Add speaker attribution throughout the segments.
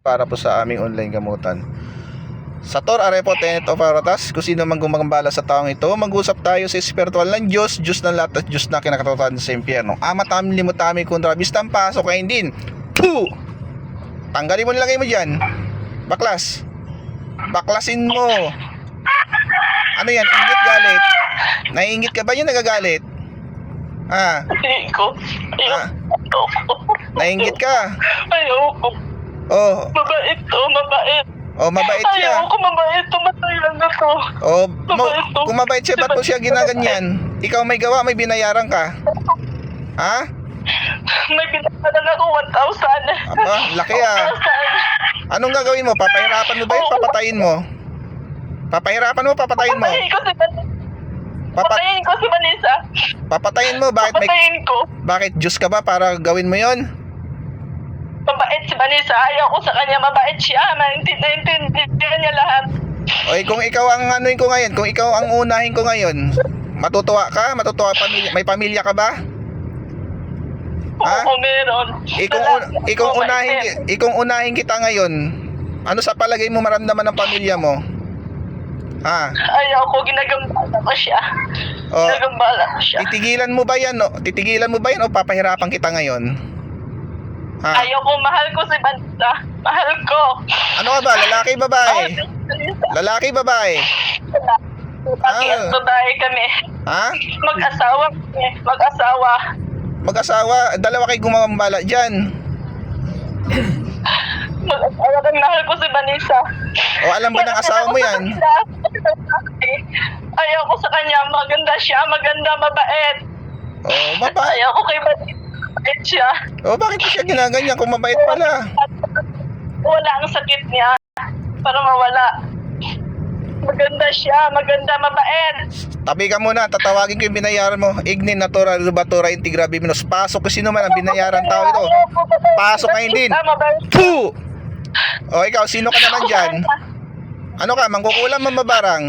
Speaker 1: para po sa aming online gamutan. Sator arepo tenet o paratas, kung sino man gumagambala sa taong ito, mag-usap tayo sa espiritual ng Diyos, Diyos ng lahat at Diyos na kinakatauhan sa impyerno. Ama tamin limutami kundra bistan pasok kain din. Puh! Tanggalin mo nilagay mo dyan. Baklas. Baklasin mo. Ano yan? Ingit galit? Naiingit ka ba yun? Nagagalit? Ha?
Speaker 2: Ayoko. Ayoko.
Speaker 1: Nainggit ka?
Speaker 2: Ayoko.
Speaker 1: Oh,
Speaker 2: Mabait to, mabait.
Speaker 1: oh mabait siya.
Speaker 2: Ayoko, mabait to. Matayan na to.
Speaker 1: Oh,
Speaker 2: Mabait to.
Speaker 1: kung mabait siya, ba't mo siya ginaganyan? Ikaw may gawa, may binayaran ka. Ha?
Speaker 2: May binayaran ako 1,000.
Speaker 1: Aba, laki ah.
Speaker 2: 1,000.
Speaker 1: Anong gagawin mo? Papahirapan mo ba yun? Papatayin mo? Papahirapan mo? Papatayin mo?
Speaker 2: Patayin ko si Vanessa. Patayin ko si Vanessa.
Speaker 1: Papatayin mo? Bakit may...
Speaker 2: Patayin ko.
Speaker 1: Bakit? Diyos ka ba para gawin mo yon?
Speaker 2: Mabait si Vanessa. Ayaw ko sa kanya. Mabait siya. Naintindihan niya lahat.
Speaker 1: Oy, kung ikaw ang anuin ko ngayon, kung ikaw ang unahin ko ngayon, matutuwa ka? Matutuwa pamilya? May pamilya ka ba? Ha?
Speaker 2: Oo, meron.
Speaker 1: Ikong unahin kita ngayon, ano sa palagay mo maramdaman ng pamilya mo? Ha?
Speaker 2: Ayaw ko. Ginagambala ko siya.
Speaker 1: O,
Speaker 2: Ginagambala ko siya.
Speaker 1: titigilan mo ba yan? O, titigilan mo ba yan o papahirapan kita ngayon? Ha?
Speaker 2: Ayaw ko. Mahal ko si Vanessa. Mahal ko.
Speaker 1: Ano ka ba? Lalaki, babae? Lalaki, babae?
Speaker 2: Lalaki at babae kami.
Speaker 1: Ha?
Speaker 2: Mag-asawa kami. Mag-asawa.
Speaker 1: Mag-asawa? Dalawa kayo gumambala dyan.
Speaker 2: Mag-asawa kami. Mahal ko si Vanessa.
Speaker 1: O alam ba ng asawa mo yan?
Speaker 2: Ayaw ko sa kanya. Maganda siya. Maganda, mabait.
Speaker 1: O, mabait.
Speaker 2: Ayaw ko kay Vanessa. Mabait siya.
Speaker 1: O, bakit mo siya ginaganyan kung mabait pala?
Speaker 2: Wala ang sakit niya. Para mawala. Maganda siya. Maganda, mabait.
Speaker 1: Tabi ka muna, tatawagin ko yung binayaran mo. Ignin, natura, rubatura, integra, biminus. Pasok ko sino man ang binayaran tao ito. Pasok ngayon din. Puh! O, ikaw, sino ka naman dyan? Ano ka, mangkukulam o mabarang?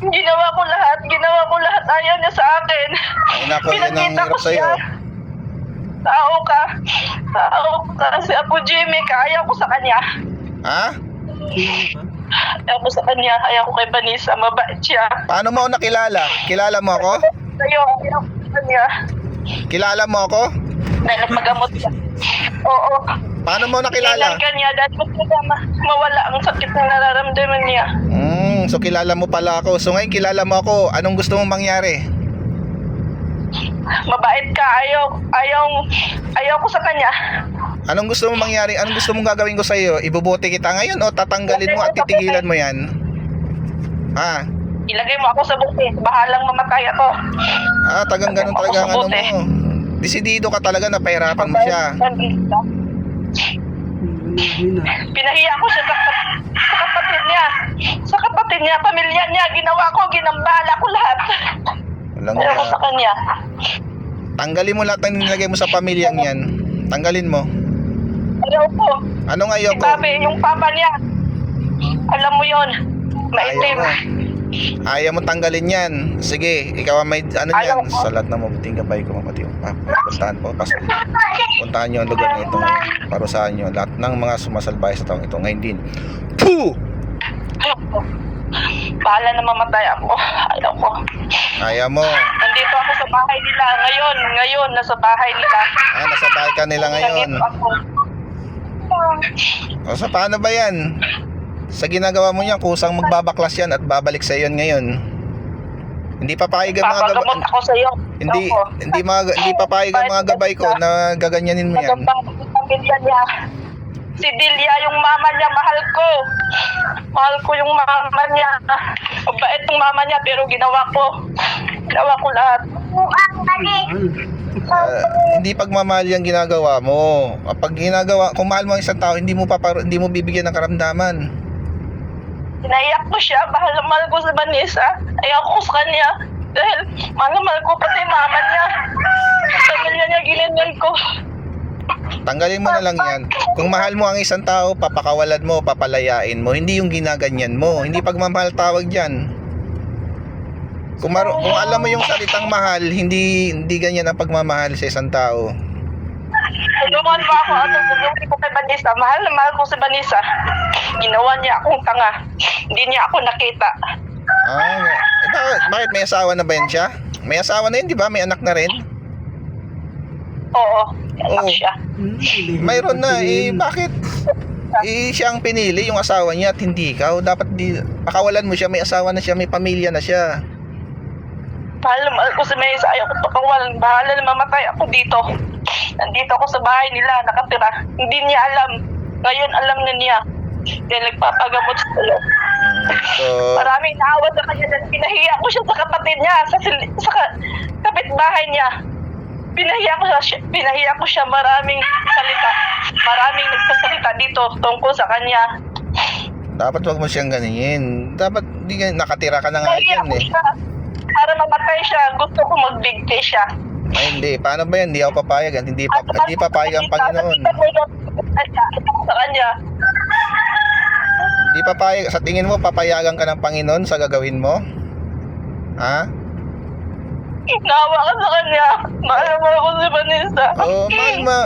Speaker 2: Ginawa ko lahat. Ginawa ko lahat. Ayaw niya sa akin.
Speaker 1: Ay, nako, yan ang
Speaker 2: Pinakita
Speaker 1: hirap
Speaker 2: ko
Speaker 1: sa'yo.
Speaker 2: siya. Tao ka. Tao ka. Si Apo Jimmy ka. Ayaw ko sa kanya.
Speaker 1: Ha?
Speaker 2: Ayaw ko sa kanya. Ayaw ko kay Vanessa. Mabait siya.
Speaker 1: Paano mo ako nakilala? Kilala mo ako?
Speaker 2: Ayaw ko sa kanya.
Speaker 1: Kilala mo ako?
Speaker 2: Dahil nagpagamot siya. Oo.
Speaker 1: Paano mo nakilala?
Speaker 2: Kailan kanya. Dahil gusto niya mawala ang sakit na nararamdaman niya.
Speaker 1: So kilala mo pala ako. So ngayon kilala mo ako. Anong gusto mong mangyari?
Speaker 2: Mabait ka. Ayaw ko sa kanya.
Speaker 1: Anong gusto mong mangyari? Anong gusto mong gagawin ko sa iyo? Ibubuti kita ngayon o tatanggalin mo at titigilan mo yan? Ha?
Speaker 2: Ilagay mo ako sa buti. Bahalang mamatay ako.
Speaker 1: Tagang ganun talaga ang ano mo. Desidido ka talaga na pahirapan mo siya.
Speaker 2: Pinahiya ko siya sa kapatid niya. Sa kapatid niya, pamilya niya. Ginawa ko, ginambala ko lahat.
Speaker 1: Walang
Speaker 2: Ayaw ko sa kanya.
Speaker 1: Tanggalin mo lahat ng nilagay mo sa pamilyang yan. Tanggalin mo.
Speaker 2: Ayaw ko.
Speaker 1: Anong ayaw
Speaker 2: Si
Speaker 1: ko?
Speaker 2: Papi, yung papa niya. Alam mo yon. Maitim.
Speaker 1: Ayaw mo tanggalin yan. Sige, ikaw ang may ano
Speaker 2: Ayaw
Speaker 1: yan.
Speaker 2: ko.
Speaker 1: Sa lahat ng mabuting gabay ko mapati. Puntahan po. Puntahan nyo ang lugar na ito ngayon. Parusahan nyo lahat ng mga sumasalbay sa taong ito ngayon din. Puh!
Speaker 2: Ayaw ko. Bahala na mamatay ako. Ayaw ko.
Speaker 1: Ayaw mo.
Speaker 2: Nandito ako sa bahay nila. Ngayon, nasa bahay nila.
Speaker 1: Nasa bahay ka nila ngayon.
Speaker 2: Nandito ako.
Speaker 1: O sa paano ba yan? Sa ginagawa mo niyan, kusang magbabaklas yan at babalik sa iyo ngayon. Hindi papayag ang mga
Speaker 2: Papagamot
Speaker 1: gabay.
Speaker 2: ako sa iyo.
Speaker 1: Hindi papayag ang mga gabay ko na gaganyanin mo yan.
Speaker 2: Magandang pamilya niya. Si Delia, yung mama niya, mahal ko. Mahal ko yung mama niya. Mabait yung mama niya, pero ginawa ko lahat.
Speaker 1: Hindi pagmamahal yung ginagawa mo. Kung mahal mo ang isang tao, hindi mo bibigyan ng karamdaman.
Speaker 2: Pinaiyak ko siya, mahal ko si Vanessa. Ayaw ko sa kanya. Dahil mahal ko pati mama niya. Pamilya niya, ginanyan ko.
Speaker 1: Tanggalin mo na lang yan. Kung mahal mo ang isang tao, papakawalan mo, papalayain mo. Hindi yung ginaganyan mo. Hindi pagmamahal tawag dyan. Kung alam mo yung salitang mahal, hindi ganyan ang pagmamahal sa isang tao.
Speaker 2: Tulungan mo ako, tulungan ko kay Vanessa. Mahal na mahal ko si Vanessa. Ginawa niya akong tanga. Hindi niya ako nakita.
Speaker 1: Bakit may asawa na ba yan siya? May asawa na yun, di ba? May anak na rin?
Speaker 2: Oo, anak
Speaker 1: Oo.
Speaker 2: siya.
Speaker 1: Mayroon na, bakit? Siya ang pinili, yung asawa niya at hindi ikaw. Dapat pakawalan mo siya, may asawa na siya, may pamilya na siya.
Speaker 2: Mahal na mahal ko si Vanessa. Ayaw ko pakawalan. Bahala na mamatay ako dito. Nandito ako sa bahay nila, nakatira. Hindi niya alam. Ngayon alam na niya. Dahil nagpapagamot sa ulo.
Speaker 1: So,
Speaker 2: Maraming naawa sa kanya dahil pinahiya ko siya sa kapatid niya, sa kapitbahay niya. Pinahiya ko siya maraming salita. Maraming nagsasalita dito tungkol sa kanya.
Speaker 1: dapat wag mo siyang ganyan. Dapat nakatira ka na nga
Speaker 2: Pinahiya
Speaker 1: dyan
Speaker 2: ko
Speaker 1: eh.
Speaker 2: siya. Para mamatay siya, gusto ko magbigay siya.
Speaker 1: Ay hindi, paano ba yan? Hindi ako papayag. Hindi papayag ang Panginoon.
Speaker 2: Sa kanya.
Speaker 1: Hindi papayag. Sa tingin mo, papayagan ka ng Panginoon sa gagawin mo? Ha?
Speaker 2: Naawa ka sa kanya. Mahal na mahal ko si Vanessa.
Speaker 1: Oo,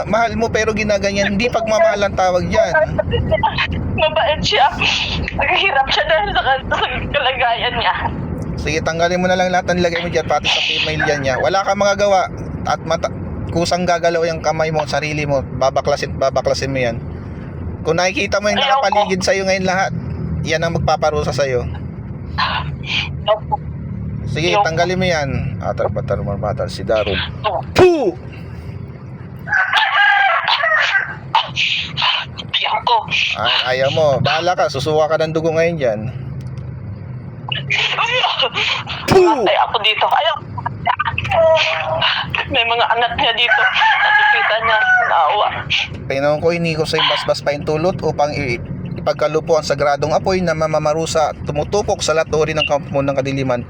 Speaker 1: mahal mo pero ginaganyan. Hindi pagmamahal ang tawag dyan.
Speaker 2: Mabait siya. Naghihirap siya dahil sa kalagayan niya.
Speaker 1: Sige, tanggalin mo na lang lahat ng nilagay mo dyan, pati sa pamilya niya. Wala kang magagawa at kusang gagalaw yung kamay mo, sarili mo. Babaklasin mo yan. Kung nakikita mo yung nakapaligid sa'yo ngayon lahat, yan ang magpaparusa sa'yo. Sige, tanggalin mo yan. Atar, batar, marbatar, si Darum. Puh!
Speaker 2: Ayaw ko.
Speaker 1: Ayaw mo. Bahala ka. Susuka ka ng dugo ngayon dyan. Puh!
Speaker 2: Ay, ako dito. Ayaw. May mga anak niya dito. Nakikita niya. Naawa.
Speaker 1: Pinoon ko, hindi ko sa basbas pa yung tulot upang ipagkalupo ang sagradong apoy na mamamarusa at tumutupok sa laturi ng kampo ng kadiliman.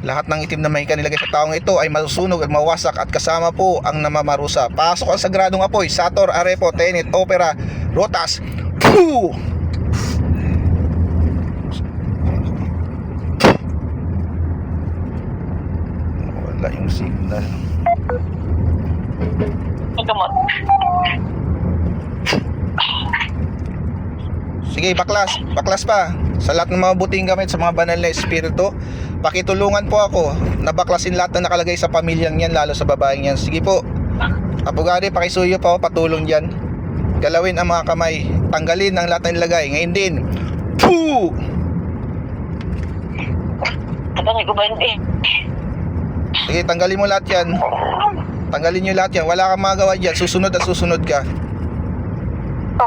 Speaker 1: Lahat ng itim na may kanilagay sa taong ito ay masusunog at mawasak at kasama po ang namamarusa. Pasok ang sagradong apoy, Sator, Arepo, Tenet, Opera, Rotas. Puh! Wala yung signal.
Speaker 2: Gamot.
Speaker 1: Sige, baklas pa. Sa lahat ng mga buting gamit sa mga banal na espiritu, pakitulungan po ako na baklasin lahat na nakalagay sa pamilyang yan, lalo sa babaeng yan. Sige po. Abogado, pakisuyo pa ako, patulong dyan. Galawin ang mga kamay. Tanggalin ang lahat na nilagay. Ngayon din. Puh!
Speaker 2: Tatangay ko ba hindi?
Speaker 1: Sige, tanggalin mo lahat yan. Tanggalin nyo lahat yan. Wala kang magawa dyan. Susunod at susunod ka.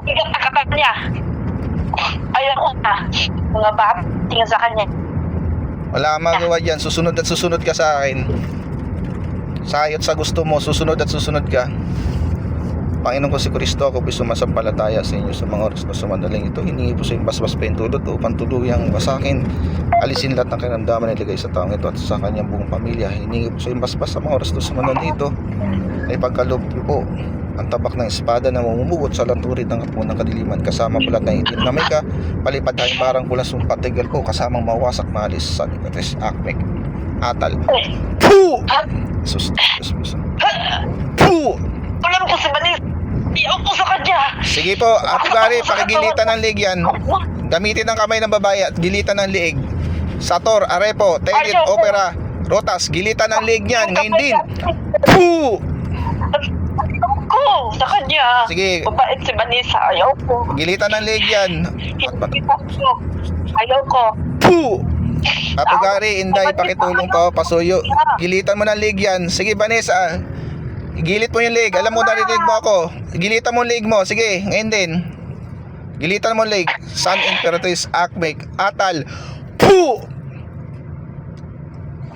Speaker 2: Bigat na kapat niya. Ayaw ko na. Mga bata, tingin sa kanya.
Speaker 1: Wala kang magawa dyan. Susunod at susunod ka sa akin. Sa ayot sa gusto mo, susunod at susunod ka. Panginoon ko si Kristo, ako po'y sumasampalataya sa inyo sa mga oras na sumandaling ito. Hiningi po sa inyong basbas paintulot upang tuluyang wasakin, alisin lahat ng kinamdaman na ilagay sa taong ito at sa kanyang buong pamilya. Hiningi po sa inyong basbas sa mga oras na sumandaling ito ay pagkaloob po ang tabak ng espada na mamumugot sa lanturid ng kapo ng kadiliman. Kasama po lahat ng itim na may ka, palipad tayong barang pulang sumpatigal ko, kasamang mawasak, maalis, sanikates, akmek, atal. Puh! Sus. Puh!
Speaker 2: Alam ko si Vanessa. Ayaw ko sa kanya.
Speaker 1: Sige po, Apugari, pakigilitan ng leeg yan. Gamitin ang kamay ng babae at gilitan ng leeg. Sator, Arepo, Tenet, Opera, Rotas, gilitan ng leeg niyan. Ngayon din. Puh!
Speaker 2: Ayaw ko sa kanya.
Speaker 1: Sige.
Speaker 2: Mabait si Vanessa. Ayaw ko.
Speaker 1: Gilitan ng leeg yan.
Speaker 2: Ayaw ko.
Speaker 1: Puh! Apugari, Inday, pakitulong pa, pasuyo. Gilitan mo ng leeg yan. Sige, Vanessa. Gilit mo yung leg. Alam mo, narinig mo ako. Gilitan mo yung leg mo. Sige, ngayon din. Gilitan mo yung leg. Sun, Imperatrice, Akmek, Atal. Puh!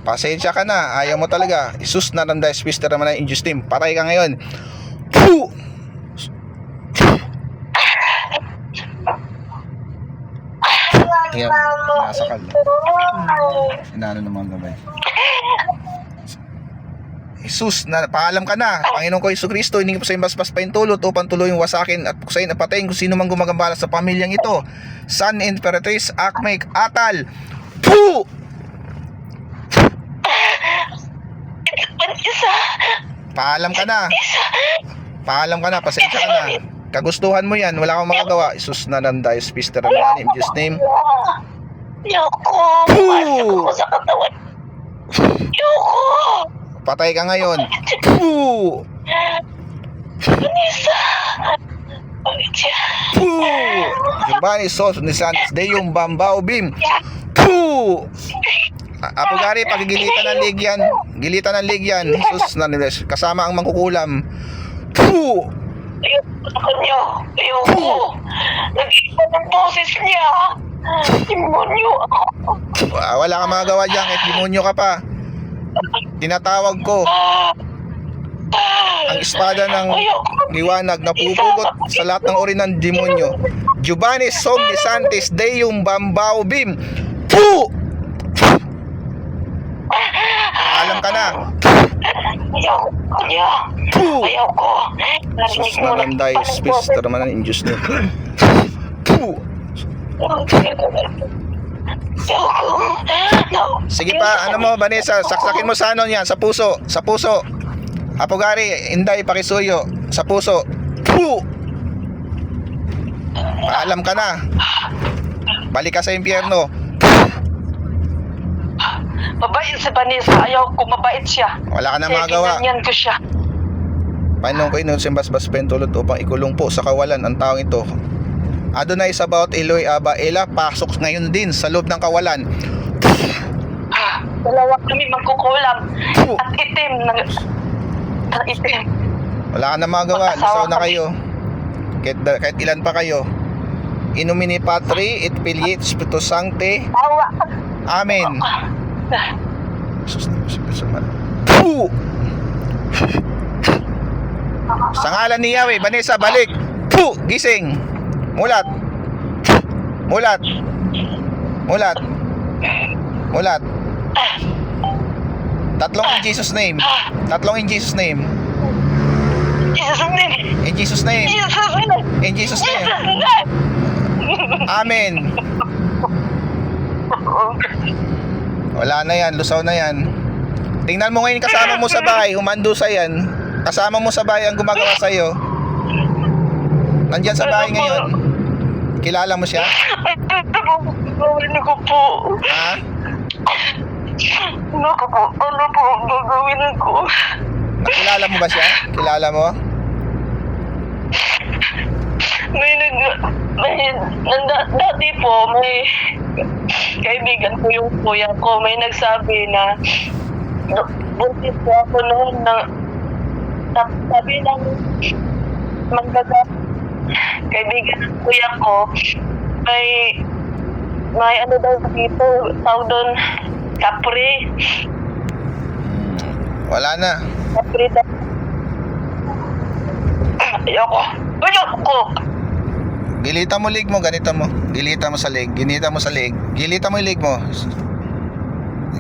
Speaker 1: Pasensya ka na. Ayaw mo talaga. Isus na nanda. Spister naman na injustim. Patay ka ngayon. Puh! Yan. Nasakal. Inano naman gabay. Jesus, na paalam ka na. Panginoon ko Hesus Kristo, hiningi po sa inyong basbas paintulot upang tuluyang wasakin at puksain at patayin kung sino mang gumagambala sa pamilyang ito. Sun, Imperatrice, Akmek, Atal. Puh!
Speaker 2: Vanessa.
Speaker 1: Paalam ka na. Paalam ka na, pasensya ka na. Kagustuhan mo yan, wala kang magagawa. Isus na ng Diyos, Pister Ramani, in Jesus name.
Speaker 2: Ayoko. Pumasok ako sa katawan. Ayoko.
Speaker 1: Patay ka ngayon. Poo!
Speaker 2: Vanessa. Bakit siya?
Speaker 1: Poo! Giovanni Sos ni Santos Deum Bambao Bim. Poo! Apogari, pagigilitan ng lig yan. Gilitan ng lig yan. Jesus na niles. Kasama ang mangkukulam. Poo!
Speaker 2: Ayoko sa kanya. Ayoko. Nag-iba ng boses niya. Demonyo ako.
Speaker 1: Wala kang magagawa dyan kahit demonyo ka pa. Tinatawag ko ang espada ng liwanag na pupugot sa lahat ng uri ng demonyo. Giovanni Som ni Santos Deum Bambao Bim. Poo! Alam ka na.
Speaker 2: Ayoko sa kanya.
Speaker 1: Poo!
Speaker 2: Ayoko. Narinig
Speaker 1: Sus
Speaker 2: mo
Speaker 1: na ng Diyos, Pister Ramani, in Jesus name. Poo! Sige pa, ano mo Vanessa, saksakin mo sa ano yan, sa puso, sa puso. Apogari, Inday, Pakisuyo, sa puso. Poo! Paalam ka na. Balik ka sa impyerno.
Speaker 2: Mabait si Vanessa. Ayaw ko mabait siya.
Speaker 1: Wala ka na magawa.
Speaker 2: Ganyan ko siya.
Speaker 1: Panginoon ko inusin basbas pentulot upang ikulong po sa kawalan ang taong ito. Adonai Sabaoth Eloy Aba Ela, pasok ngayon din sa loob ng kawalan.
Speaker 2: Dalawa kami magkukulam. At itim. At itim.
Speaker 1: Wala ka na magawa. Lisaw na kayo. Kahit ilan pa kayo. Inumini Patri et Filii et Spiritus Sancti.
Speaker 2: Tawa.
Speaker 1: Amen. Poo! Sa ngalan ni Yahweh, Vanessa, balik. Poo! Gising. Mulat. Mulat. Mulat. Mulat. Tatlong in Jesus name. Tatlong in Jesus name.
Speaker 2: Jesus name.
Speaker 1: In Jesus name.
Speaker 2: Jesus name.
Speaker 1: In Jesus name.
Speaker 2: Jesus name.
Speaker 1: Amen. Wala na yan, lusaw na yan. Tingnan mo ngayon kasama mo sa bahay, humando sa yan. Kasama mo sa bahay ang gumagawa sa'yo. Nandyan sa bahay ngayon. Kilala mo siya?
Speaker 2: Gagawin ko po.
Speaker 1: Ha?
Speaker 2: Ano po ang gagawin ko?
Speaker 1: Nakilala mo ba siya? Kilala mo?
Speaker 2: Dati po, may kaibigan ko yung kuya ko, may nagsabi na buntis po ako noon na sabi ng kaibigan ng kuya ko, may ano daw dito, tawag doon, kapre.
Speaker 1: Wala na.
Speaker 2: Kapre daw. Ayoko. Ayoko.
Speaker 1: Gilitan mo leg mo, ganito mo. Gilitan mo sa leg. Gilitan mo sa leg. Gilitan mo yung leg mo.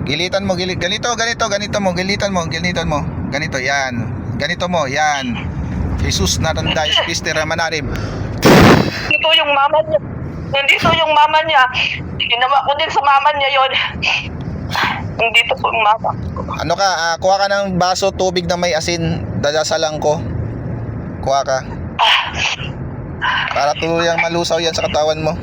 Speaker 1: Gilitan mo, ganito mo. Gilitan mo. Ganito, yan. Ganito mo, yan. Jesus na tanday, Pister Ramanarim.
Speaker 2: Nandito yung mama niya. Nandito yung mama niya. Ginawa ko din sa mama niya yon. Nandito po yung mama.
Speaker 1: Ano ka, kuha ka ng baso tubig na may asin, dadasalang ko. Kuha ka. Para tuluyang malusaw yan sa katawan mo.